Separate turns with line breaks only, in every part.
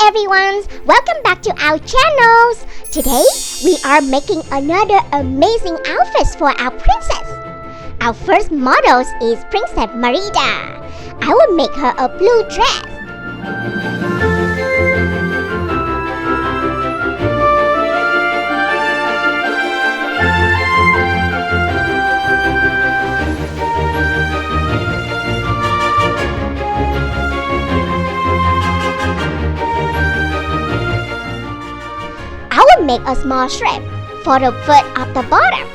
everyone! Welcome back to our channels! Today, we are making another amazing outfits for our princess. Our first model is Princess Marita. I will make her a blue dress. I will make a small strip for the foot of the bottom.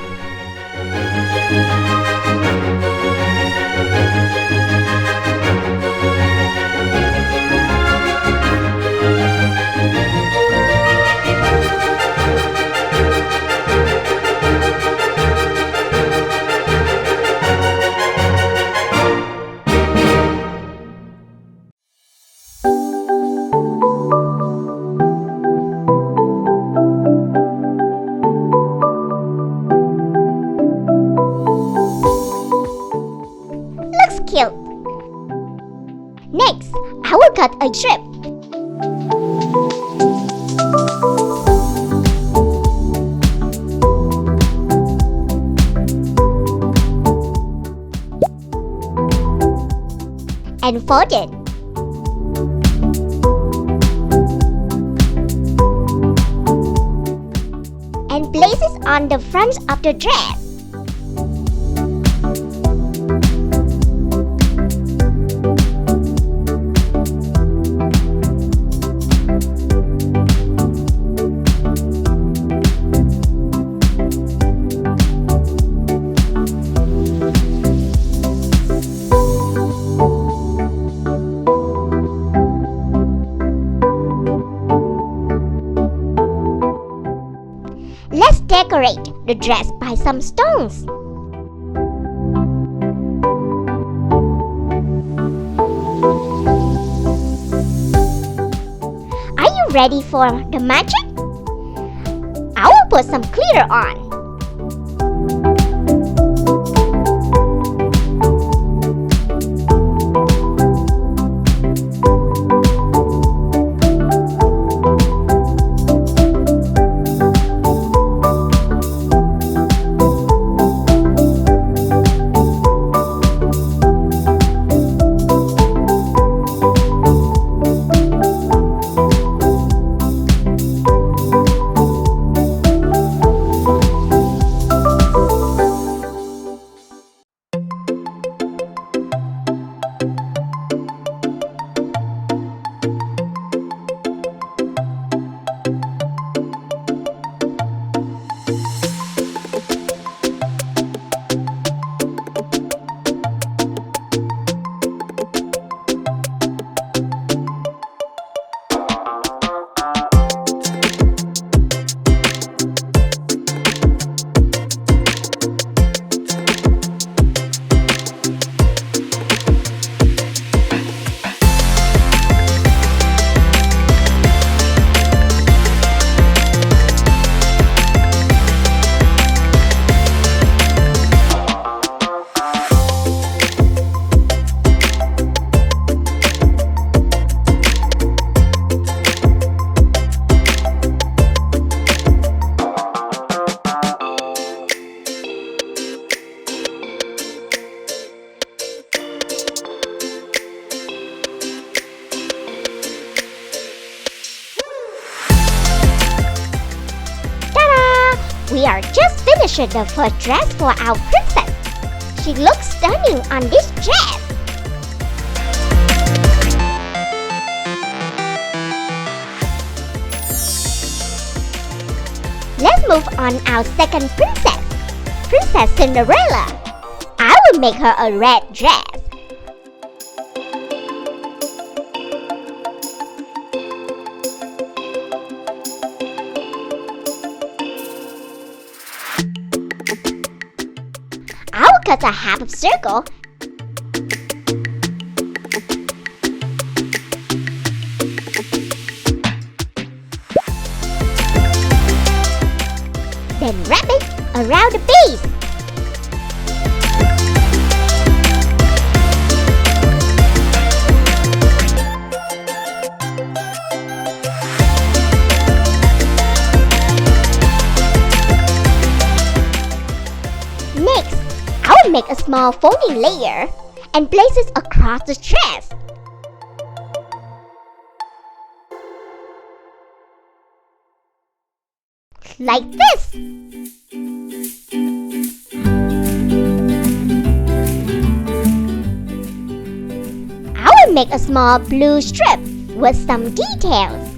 Cute. Next, I will cut a strip. And fold it. And place it on the front of the dress. Let's decorate the dress by some stones. Are you ready for the magic? I will put some glitter on. We are just finishing the first dress for our princess. She looks stunning on this dress. Let's move on our second princess, Princess Cinderella. I will make her a red dress. I will cut a half of circle. Then wrap it around the base. make a small folding layer and place it across the dress. Like this. I will make a small blue strip with some details.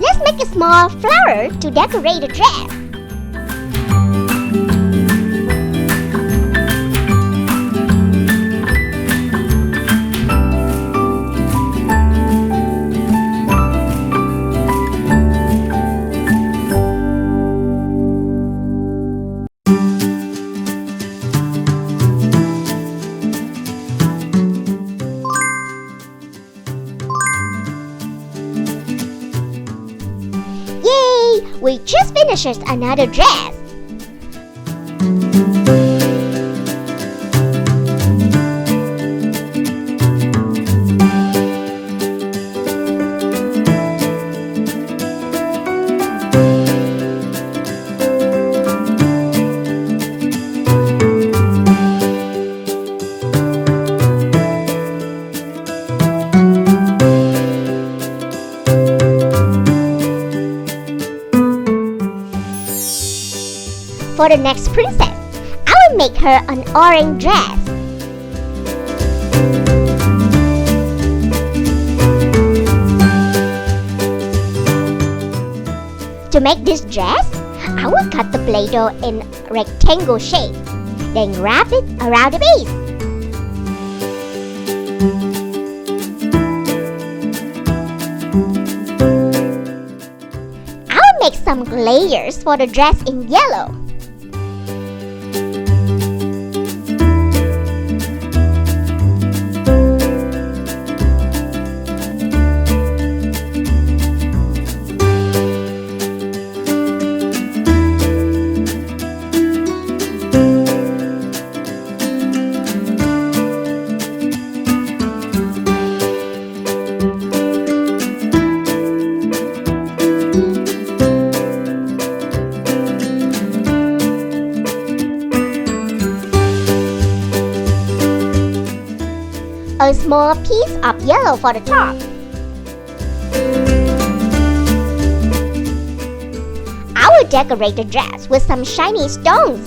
Let's make a small flower to decorate the dress. Yay! We just finished another dress. For the next princess, I will make her an orange dress. To make this dress, I will cut the Play-Doh in rectangle shape, then wrap it around the base. I will make some layers for the dress in yellow. A small piece of yellow for the top. I will decorate the dress with some shiny stones.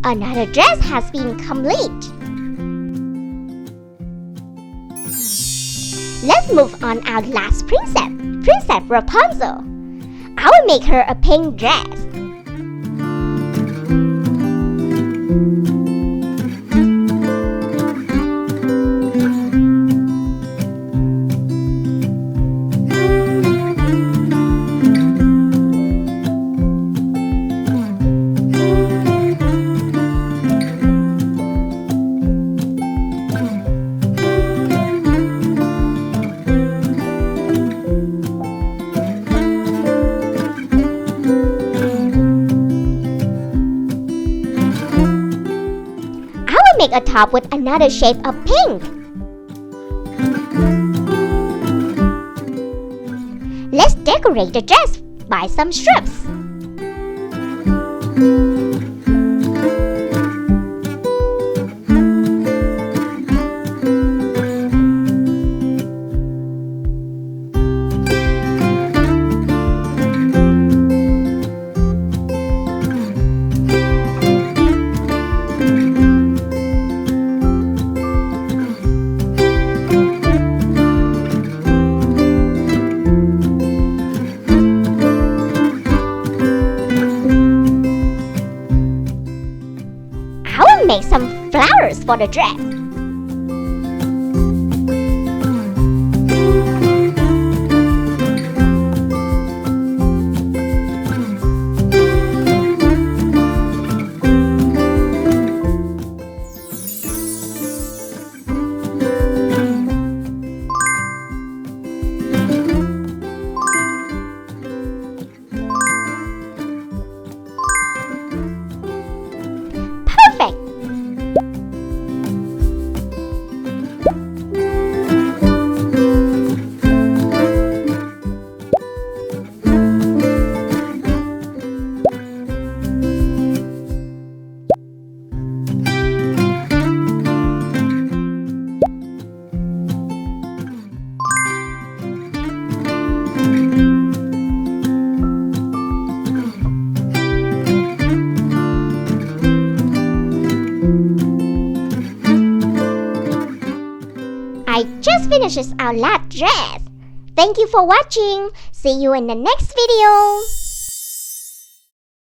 Another dress has been complete. Let's move on our last princess, Princess Rapunzel. I will make her a pink dress. a top with another shade of pink. Let's decorate the dress by some strips. I will make some flowers for the dress. Perfect! I just finished our last dress. Thank you for watching. See you in the next video.